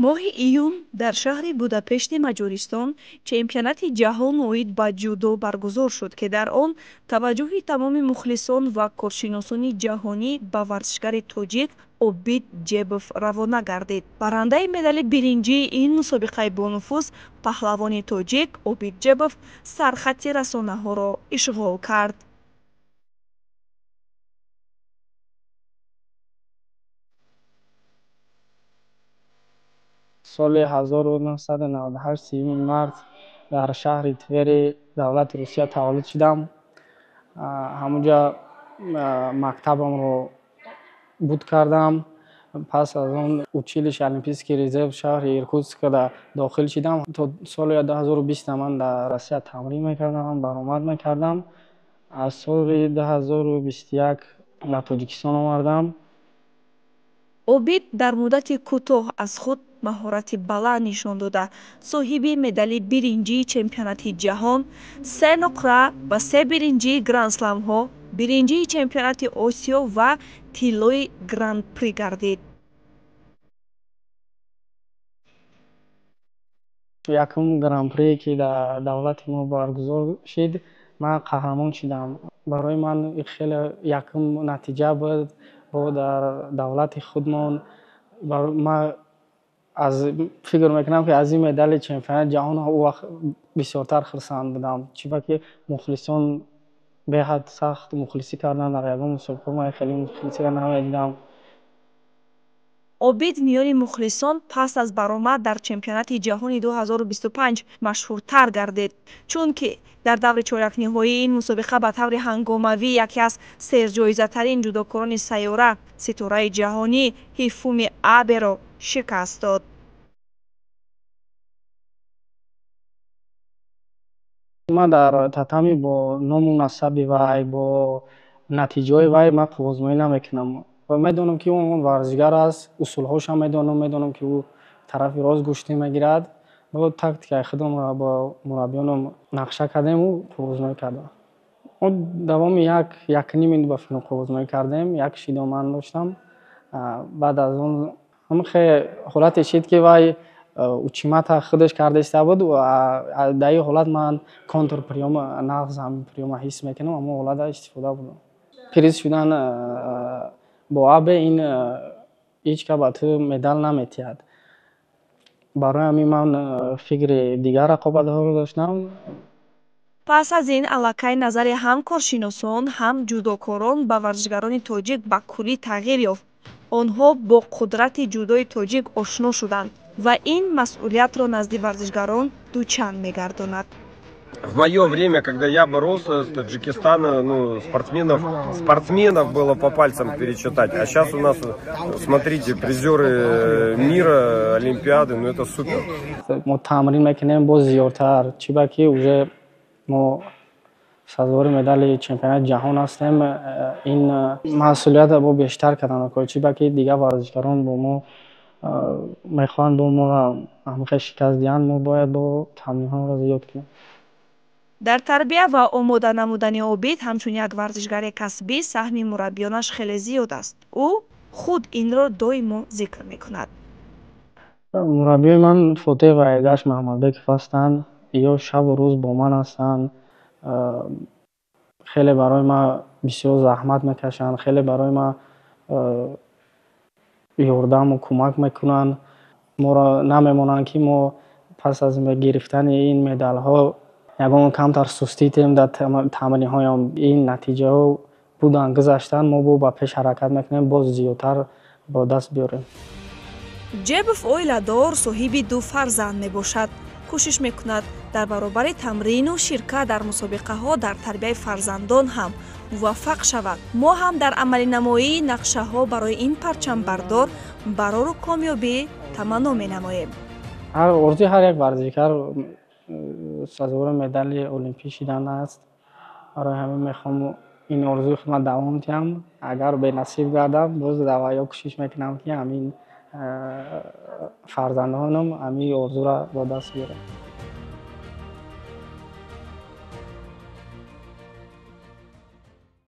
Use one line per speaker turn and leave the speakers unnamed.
моҳи июн дар шаҳри Будапешти Маҷористон чемпионати ҷаҳон оид ба ҷудо баргузор шуд, ки дар он таваҷҷӯҳи тамоми мухлисон ва коршиносони ҷаҳонӣ ба варзишгари тоҷик Обид Ҷебов равона гардид. Барандаи медали биринҷии ин мусобиқаи бонуфуз, паҳлавони тоҷик Обид Ҷебов сархати расонаҳоро ишғол кард.
соли 1998 сиюми март дар шаҳри Твери давлати Русия таваллуд шудам. Ҳамунҷа мактабамро буд кардам. Пас аз он училиши Олимпийский резерв шаҳри Иркутска дохил шудам. То соли 2020 ман дар Россия тамрин мекардам, баромад мекардам. Аз соли 2021 ба Тоҷикистон омадам.
Обид дар муддати кӯтоҳ аз худ маҳорати баланд нишон дода, соҳиби медали биринҷии чемпионати ҷаҳон, 3 нуқра ва 3 биринҷии гранд-сламҳо, биринҷии чемпионати Осиё ва тиллои гран-при гардид.
Якум гран-прие ки дар давлати мо баргузор шуд, ман қаҳрамон шудам. Барои ман хеле якум натиҷа буд дар давлати худмон. Ман фикр мекунам, ки аз ин медали чемпионати ҷаҳон он вақт бисёртар хурсанд будам. Чунки ки мухлисон беҳад сахт мухлисӣ карданд. Дар ягон мусобиқа ман хеле мухлисиро намедидам.
Обид миёни мухлисон пас аз баромад дар чемпионати ҷаҳони 2025 машҳуртар гардид, чунки дар даври чоракниҳоии ин мусобиқа ба таври ҳангомавӣ яке аз серҷоизатарин ҷудокорони сайёра, ситораи ҷаҳонӣ Ҳифуми Аберо шикаст дод.
Ман дар татами бо ному насаби вай, бо натиҷаҳои вай ман қуввозмоӣ намекунам. Медонам, ки он варзишгар аст, усулҳошам медонам, ки ӯ тарафи рост гӯшта мегирад. Бо тактикаи худамро бо мураббиёнам нақша кардему қуввозмоӣ кардам. Мо давоми як ними ба фикрам қуввозмоӣ кардем, як шиdo ман доштам. Баъд аз он ҳолате шид, ки вай учимата худаш карда иста буд. Дар ин ҳолат ман контрприёма нағз приёма ҳис мекунам, аммо ҳолата истифода бурдам. Приз шудан бо абе ин ҳеҷ кас ба ту медал наметиҳад. Барои ҳамин ман фикри дигар рақобатҳоро доштам.
Пас аз ин аллакай назари ҳам коршиносон, ҳам ҷудокорон ба варзишгарони тоҷик ба куллӣ тағйир ёфт. Онҳо бо қудрати ҷудои тоҷик ошно шуданд ва ин масъулиятро назди варзишгарон дучанд мегардонад.
В мое время, когда я боролся с Таджикистаном, спортсменов было по пальцам пересчитать. А сейчас у нас, смотрите, призеры мира, Олимпиады, ну это супер.
Мо тамрин мекунем боз зиёдтар, чунки уже мо сазовари медали чемпионати ҷаҳон ҳастем. Ин масъулиятро бо бештар кардан мекунем, чунки дигар варзишгарон бо мо мехоҳанд бо мо ҳамеша шикаст диҳанд. Мо бояд бо тамринҳоро зиёд кунем.
Дар тарбия ва омода намудани Обид ҳамчун як варзишгари касбӣ саҳми мураббиёнаш хеле зиёд аст. Ӯ худ инро доимо зикр мекунад.
Мураббиёни ман Фотеҳ ва Эргаш Маҳмадбеков ҳастанд. Ё шабу рӯз бо ман ҳастанд. Хеле барои ман бисёр заҳмат мекашанд. Хеле барои ман ёрдаму кӯмак мекунанд. Моро намемонанд, ки мо пас аз гирифтани ин медалҳо ягон камтар сустидем дар тамринҳоям. Ин натиҷаҳо буданд, гузаштанд. Мо ба пеш ҳаракат мекунем, боз зиёдтар ба даст биёрем.
Ҷебов оиладор, соҳиби 2 фарзанд мебошад. кӯшиш мекунад дар баробари тамрину ширкат дар мусобиқаҳо дар тарбияи фарзандон ҳам муваффақ шавад. Мо ҳам дар амалинамоии нақшаҳо барои ин парчамбардор барору комёбӣ таманно менамоем.
Орзуи ҳар як варзишгар сазовари медали олимпӣ шудан аст. Барои ҳамин мехоҳам ин орзуи худро давом диҳам. Агар бенасиб гардам, боз дар ваё кӯшиш мекунам, ки ҳамин фарзандонам ҳамин орзуро ба даст биёрам.